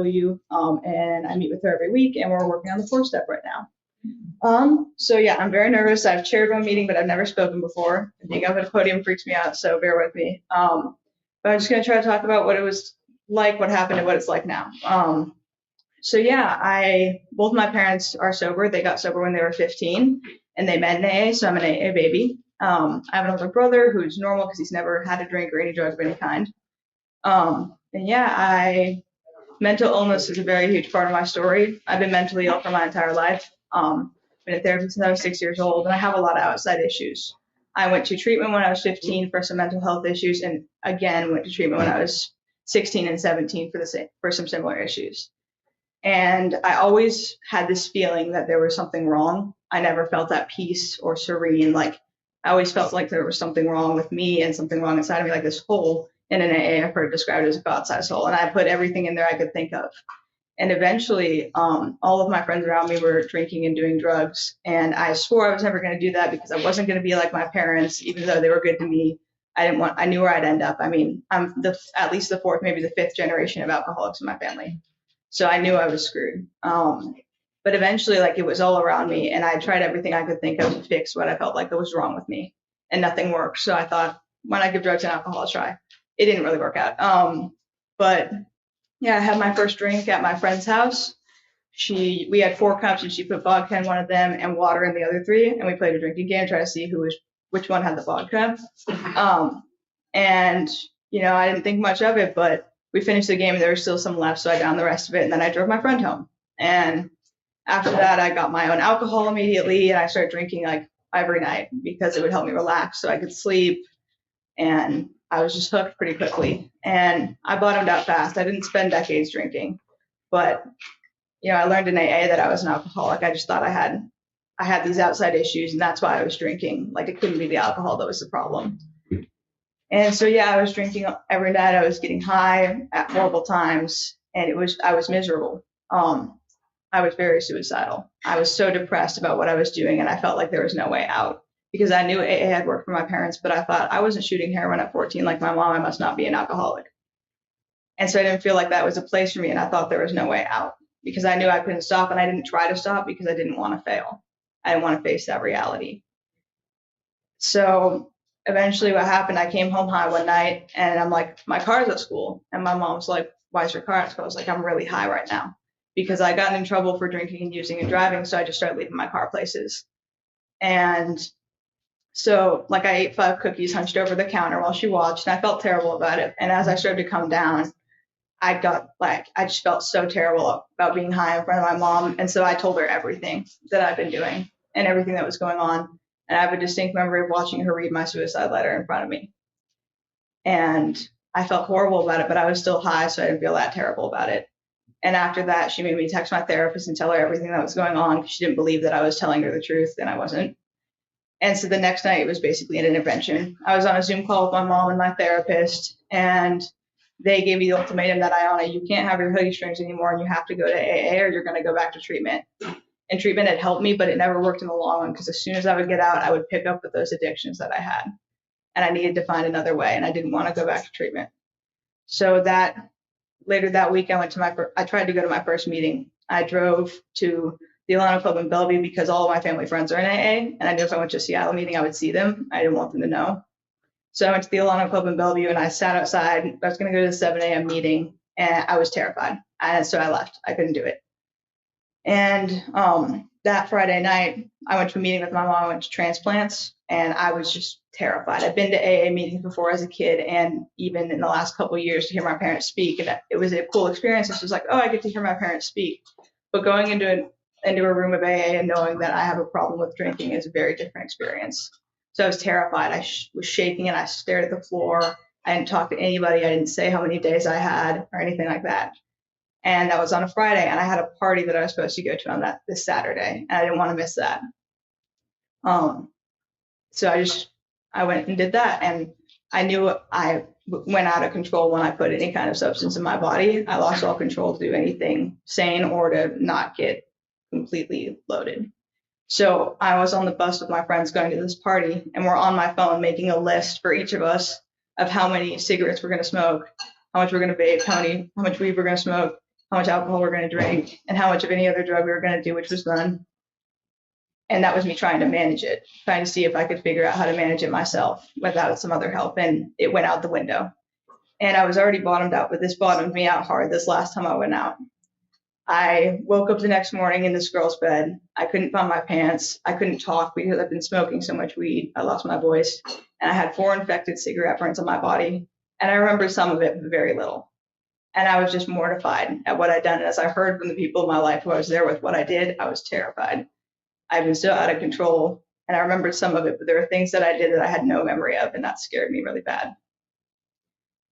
and I meet with her every week, and we're working on the 4-step right now. So yeah, I'm very nervous. I've chaired one meeting, but I've never spoken before. Being up at a podium freaks me out, so bear with me. But I'm just gonna try to talk about what it was like, what happened, and what it's like now. So yeah, both my parents are sober. They got sober when they were 15, and they met in AA, so I'm an AA baby. I have an older brother who's normal because he's never had a drink or any drugs of any kind. And yeah, mental illness is a very huge part of my story. I've been mentally ill for my entire life. Been in therapy since I was 6 years old, and I have a lot of outside issues. I went to treatment when I was 15 for some mental health issues, and again went to treatment when I was 16 and 17 for some similar issues. And I always had this feeling that there was something wrong. I never felt at peace or serene. Like I always felt like there was something wrong with me and something wrong inside of me, like this hole in an AA. I've heard it described as a God-sized hole, and I put everything in there I could think of. And eventually, all of my friends around me were drinking and doing drugs, and I swore I was never going to do that because I wasn't going to be like my parents, even though they were good to me. I knew where I'd end up. I mean, I'm at least the fourth, maybe the fifth generation of alcoholics in my family. So I knew I was screwed. But eventually, like, it was all around me, and I tried everything I could think of to fix what I felt like was wrong with me, and nothing worked. So I thought, why not give drugs and alcohol a try? It didn't really work out. But yeah, I had my first drink at my friend's house. We had 4 cups, and she put vodka in one of them and water in the other 3, and we played a drinking game to try to see which one had the vodka. And I didn't think much of it, but we finished the game and there was still some left, so I downed the rest of it, and then I drove my friend home. And after that, I got my own alcohol immediately, and I started drinking like every night because it would help me relax so I could sleep. And I was just hooked pretty quickly. And I bottomed out fast. I didn't spend decades drinking, but I learned in AA that I was an alcoholic. I just thought I had these outside issues, and that's why I was drinking. Like, it couldn't be the alcohol that was the problem. And so, yeah, I was drinking every night. I was getting high at horrible times, and I was miserable. I was very suicidal. I was so depressed about what I was doing, and I felt like there was no way out because I knew AA had worked for my parents, but I thought I wasn't shooting heroin at 14 like my mom. I must not be an alcoholic. And so I didn't feel like that was a place for me, and I thought there was no way out because I knew I couldn't stop, and I didn't try to stop because I didn't want to fail. I didn't want to face that reality. So eventually what happened, I came home high one night, and I'm like, my car's at school. And my mom's like, why is your car at school? I was like, I'm really high right now because I got in trouble for drinking and using and driving. So I just started leaving my car places. And so like I ate 5 cookies hunched over the counter while she watched, and I felt terrible about it. And as I started to come down, I just felt so terrible about being high in front of my mom. And so I told her everything that I've been doing and everything that was going on. And I have a distinct memory of watching her read my suicide letter in front of me. And I felt horrible about it, but I was still high, so I didn't feel that terrible about it. And after that, she made me text my therapist and tell her everything that was going on because she didn't believe that I was telling her the truth, and I wasn't. And so the next night, it was basically an intervention. I was on a Zoom call with my mom and my therapist, and they gave me the ultimatum that, Ayanna, you can't have your hoodie strings anymore, and you have to go to AA or you're going to go back to treatment. And treatment had helped me, but it never worked in the long run because as soon as I would get out, I would pick up with those addictions that I had. And I needed to find another way, and I didn't want to go back to treatment. So later that week, I tried to go to my first meeting. I drove to the Ayanna Club in Bellevue because all of my family friends are in AA, and I knew if I went to a Seattle meeting, I would see them. I didn't want them to know. So I went to the Ayanna Club in Bellevue, and I sat outside. I was going to go to the 7 a.m. meeting, and I was terrified. And so I left. I couldn't do it. And that Friday night, I went to a meeting with my mom. I went to transplants, and I was just terrified. I've been to AA meetings before as a kid, and even in the last couple of years to hear my parents speak, and it was a cool experience. It's just like, oh, I get to hear my parents speak. But going into a room of AA and knowing that I have a problem with drinking is a very different experience. So I was terrified. I was shaking, and I stared at the floor. I didn't talk to anybody. I didn't say how many days I had or anything like that. And that was on a Friday, and I had a party that I was supposed to go to on this Saturday, and I didn't want to miss that. So I went and did that, and I knew I went out of control when I put any kind of substance in my body. I lost all control to do anything sane or to not get completely loaded. So I was on the bus with my friends going to this party, and we're on my phone making a list for each of us of how many cigarettes we're going to smoke, how much we're going to vape, how much weed we're going to smoke, how much alcohol we're going to drink, and how much of any other drug we were going to do, which was none. And that was me trying to manage it, trying to see if I could figure out how to manage it myself without some other help. And it went out the window. And I was already bottomed out, but this bottomed me out hard this last time I went out. I woke up the next morning in this girl's bed. I couldn't find my pants. I couldn't talk because I've been smoking so much weed. I lost my voice. And I had 4 infected cigarette burns on my body. And I remember some of it, but very little. And I was just mortified at what I'd done. And as I heard from the people in my life who I was there with what I did, I was terrified. I've been so out of control. And I remembered some of it, but there were things that I did that I had no memory of, and that scared me really bad.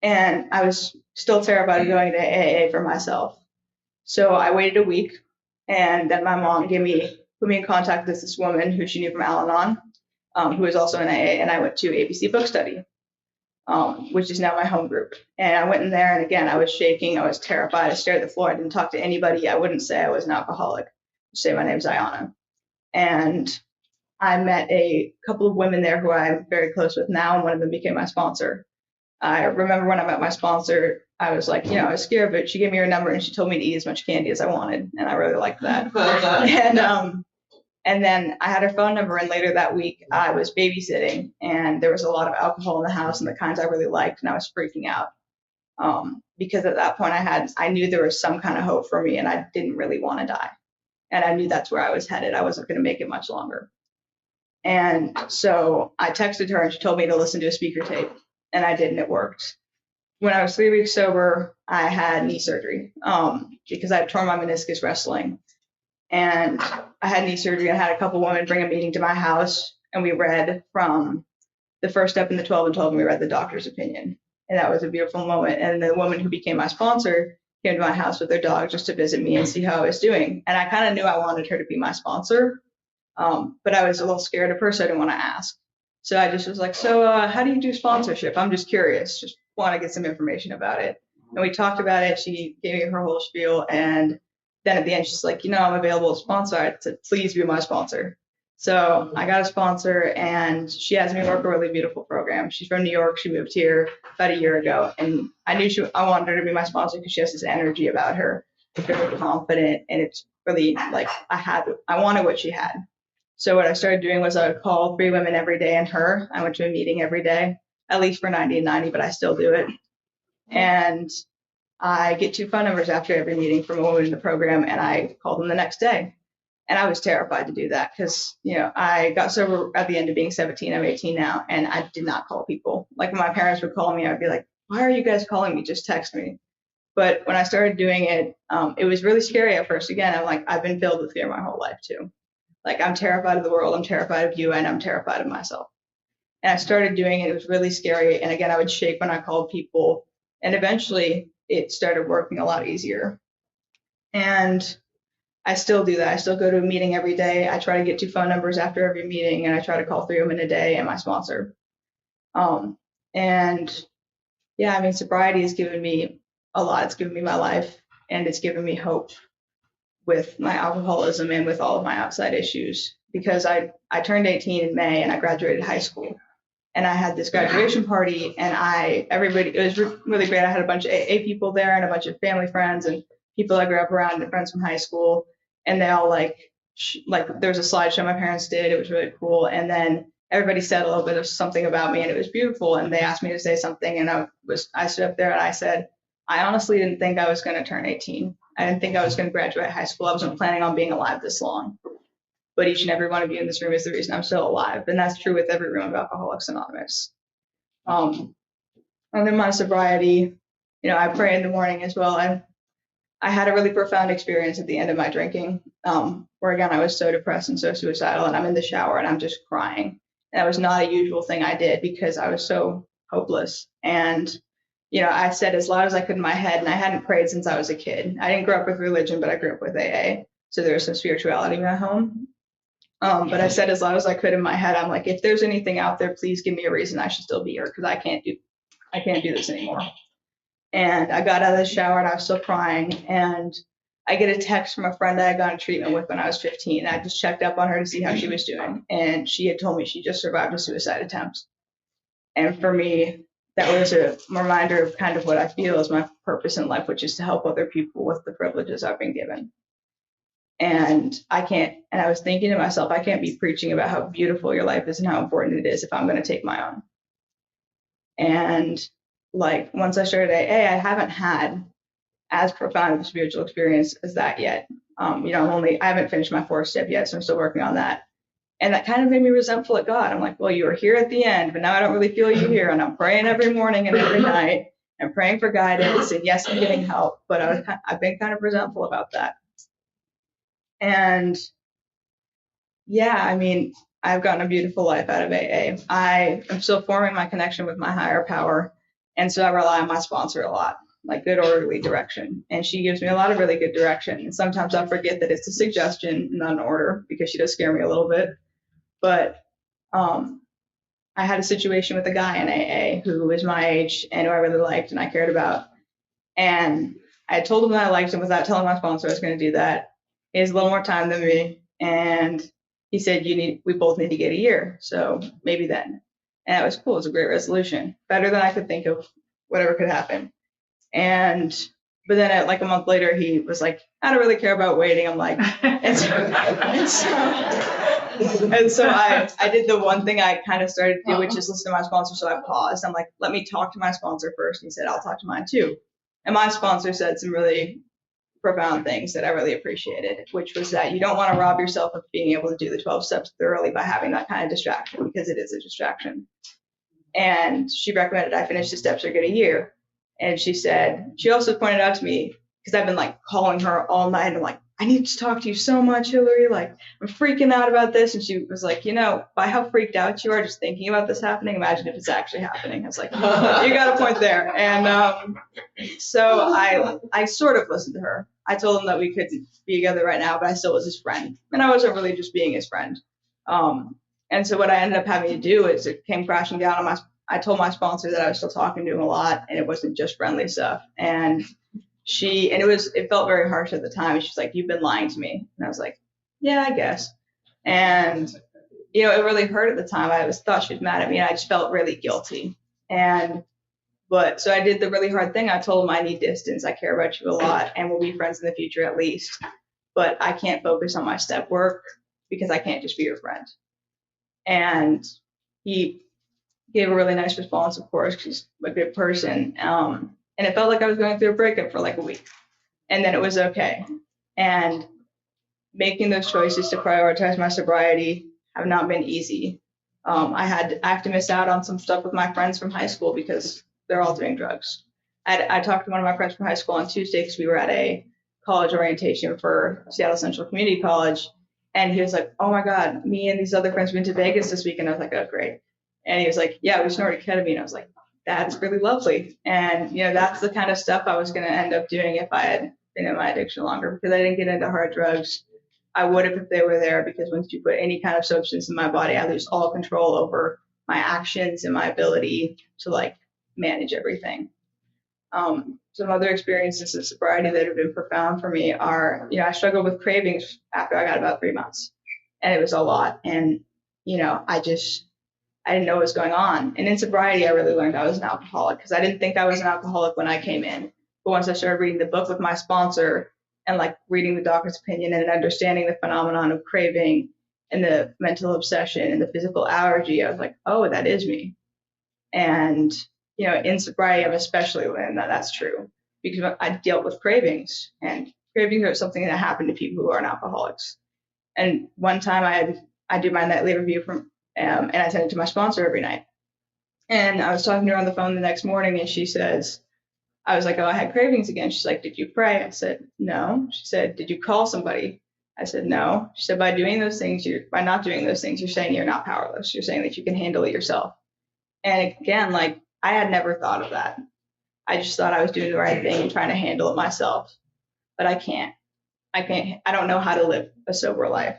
And I was still terrified of going to AA for myself. So I waited a week, and then my mom put me in contact with this woman who she knew from Al-Anon, who was also in AA, and I went to ABC Book Study, which is now my home group. And I went in there, and again, I was shaking. I was terrified. I stared at the floor. I didn't talk to anybody. I wouldn't say I was an alcoholic. I'd say my name's Ayanna. And I met a couple of women there who I'm very close with now, and one of them became my sponsor. I remember when I met my sponsor, I was like, I was scared, but she gave me her number and she told me to eat as much candy as I wanted, and I really liked that. And then I had her phone number, and later that week I was babysitting, and there was a lot of alcohol in the house and the kinds I really liked, and I was freaking out because at that point I knew there was some kind of hope for me, and I didn't really want to die, and I knew that's where I was headed. I wasn't going to make it much longer. And so I texted her, and she told me to listen to a speaker tape, and I did, and it worked. When I was 3 weeks sober, I had knee surgery because I had torn my meniscus wrestling. And I had knee surgery. I had a couple women bring a meeting to my house, and we read from the first step in the 12 and 12, and we read the doctor's opinion. And that was a beautiful moment. And the woman who became my sponsor came to my house with their dog just to visit me and see how I was doing. And I kind of knew I wanted her to be my sponsor, but I was a little scared at first. So I didn't want to ask. So I just was like, so how do you do sponsorship? I'm just curious, just want to get some information about it. And we talked about it. She gave me her whole spiel. And then at the end, she's like, I'm available to sponsor. I said, please be my sponsor. So I got a sponsor, and she has me work a really beautiful program. She's from New York. She moved here about a year ago. And I knew I wanted her to be my sponsor because she has this energy about her. She's very confident. And it's really like I wanted what she had. So what I started doing was I would call 3 women every day and her. I went to a meeting every day, at least for 90 and 90, but I still do it. And I get 2 phone numbers after every meeting from a woman in the program, and I call them the next day. And I was terrified to do that because, I got sober at the end of being 17. I'm 18 now, and I did not call people. Like when my parents would call me, I'd be like, why are you guys calling me? Just text me. But when I started doing it, it was really scary at first. Again, I'm like, I've been filled with fear my whole life too. Like, I'm terrified of the world, I'm terrified of you, and I'm terrified of myself. And I started doing it. It was really scary. And again, I would shake when I called people. And eventually it started working a lot easier. And I still do that. I still go to a meeting every day. I try to get 2 phone numbers after every meeting, and I try to call 3 women a day and my sponsor. And yeah, sobriety has given me a lot. It's given me my life, and it's given me hope with my alcoholism and with all of my outside issues, because I turned 18 in May and I graduated high school, and I had this graduation party, and it was really great. I had a bunch of AA people there and a bunch of family friends and people I grew up around and friends from high school, and they all like there was a slideshow my parents did. It was really cool. And then everybody said a little bit of something about me, and it was beautiful. And they asked me to say something, and I stood up there and I said, I honestly didn't think I was going to turn 18. I didn't think I was going to graduate high school. I wasn't planning on being alive this long. But each and every one of you in this room is the reason I'm still alive. And that's true with every room of Alcoholics Anonymous. And then my sobriety, I pray in the morning as well. I had a really profound experience at the end of my drinking, where again, I was so depressed and so suicidal, and I'm in the shower and I'm just crying. And that was not a usual thing I did because I was so hopeless. And I said as loud as I could in my head, and I hadn't prayed since I was a kid. I didn't grow up with religion, but I grew up with AA. So there was some spirituality in my home. But I said as loud as I could in my head, I'm like, if there's anything out there, please give me a reason I should still be here, because I can't do this anymore. And I got out of the shower and I was still crying. And I get a text from a friend I had gone to treatment with when I was 15. I just checked up on her to see how she was doing. And she had told me she just survived a suicide attempt. And for me, that was a reminder of kind of what I feel is my purpose in life, which is to help other people with the privileges I've been given. And I was thinking to myself, I can't be preaching about how beautiful your life is and how important it is if I'm going to take my own. And like, once I started AA, I haven't had as profound of a spiritual experience as that yet. I haven't finished my 4th step yet, so I'm still working on that. And that kind of made me resentful at God. I'm like, well, you were here at the end, but now I don't really feel you here. And I'm praying every morning and every night and praying for guidance. And yes, I'm getting help, but I've been kind of resentful about that. And yeah, I mean, I've gotten a beautiful life out of AA. I am still forming my connection with my higher power. And so I rely on my sponsor a lot, like good orderly direction. And she gives me a lot of really good direction. And sometimes I forget that it's a suggestion, not an order, because she does scare me a little bit. But I had a situation with a guy in AA who was my age and who I really liked and I cared about. And I told him that I liked him without telling my sponsor I was going to do that. He has a little more time than me. And he said, we both need to get a year. So maybe then. And that was cool. It was a great resolution. Better than I could think of, whatever could happen. But then like a month later, he was like, I don't really care about waiting. I'm like, and so I did the one thing I kind of started to do, which is listen to my sponsor. So I paused. I'm like, let me talk to my sponsor first. And he said, I'll talk to mine too. And my sponsor said some really profound things that I really appreciated, which was that you don't want to rob yourself of being able to do the 12 steps thoroughly by having that kind of distraction, because it is a distraction. And she recommended I finish the steps or get a year. And she also pointed out to me, because I've been like calling her all night and I'm like, I need to talk to you so much, Hillary. Like, I'm freaking out about this. And she was like, by how freaked out you are just thinking about this happening, imagine if it's actually happening. I was like, you got a point there. And so I sort of listened to her. I told him that we could be together right now, but I still was his friend. And I wasn't really just being his friend. And so what I ended up having to do is it came crashing down on I told my sponsor that I was still talking to him a lot and it wasn't just friendly stuff. And it felt very harsh at the time. She's like, you've been lying to me. And I was like, yeah, I guess. And, it really hurt at the time. I thought she was mad at me and I just felt really guilty. So I did the really hard thing. I told him I need distance. I care about you a lot and we'll be friends in the future at least. But I can't focus on my step work because I can't just be your friend. And he gave a really nice response, of course, because he's a good person. And it felt like I was going through a breakup for like a week. And then it was okay. And making those choices to prioritize my sobriety have not been easy. I have to miss out on some stuff with my friends from high school because they're all doing drugs. I talked to one of my friends from high school on Tuesday because we were at a college orientation for Seattle Central Community College. And he was like, oh my God, me and these other friends went to Vegas this week. And I was like, oh, great. And he was like, yeah, we snorted ketamine. I was like, that's really lovely. And, that's the kind of stuff I was going to end up doing if I had been in my addiction longer, because I didn't get into hard drugs. I would have if they were there, because once you put any kind of substance in my body, I lose all control over my actions and my ability to like manage everything. Some other experiences of sobriety that have been profound for me are, I struggled with cravings after I got about 3 months, and it was a lot. And, I didn't know what was going on. And in sobriety, I really learned I was an alcoholic, because I didn't think I was an alcoholic when I came in. But once I started reading the book with my sponsor and like reading the doctor's opinion and understanding the phenomenon of craving and the mental obsession and the physical allergy, I was like, oh, that is me. And, in sobriety, I've especially learned that that's true, because I dealt with cravings, and cravings are something that happen to people who aren't alcoholics. And one time I do my nightly review and I send it to my sponsor every night. And I was talking to her on the phone the next morning, and she says, I was like, oh, I had cravings again. She's like, did you pray? I said, no. She said, did you call somebody? I said, no. She said, by not doing those things, you're saying you're not powerless. You're saying that you can handle it yourself. And again, like, I had never thought of that. I just thought I was doing the right thing and trying to handle it myself. But I can't. I don't know how to live a sober life.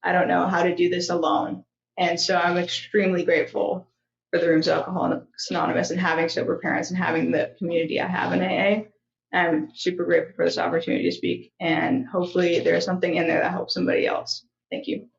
I don't know how to do this alone. And so I'm extremely grateful for the Rooms of Alcoholics Anonymous and having sober parents and having the community I have in AA. I'm super grateful for this opportunity to speak, and hopefully there's something in there that helps somebody else. Thank you.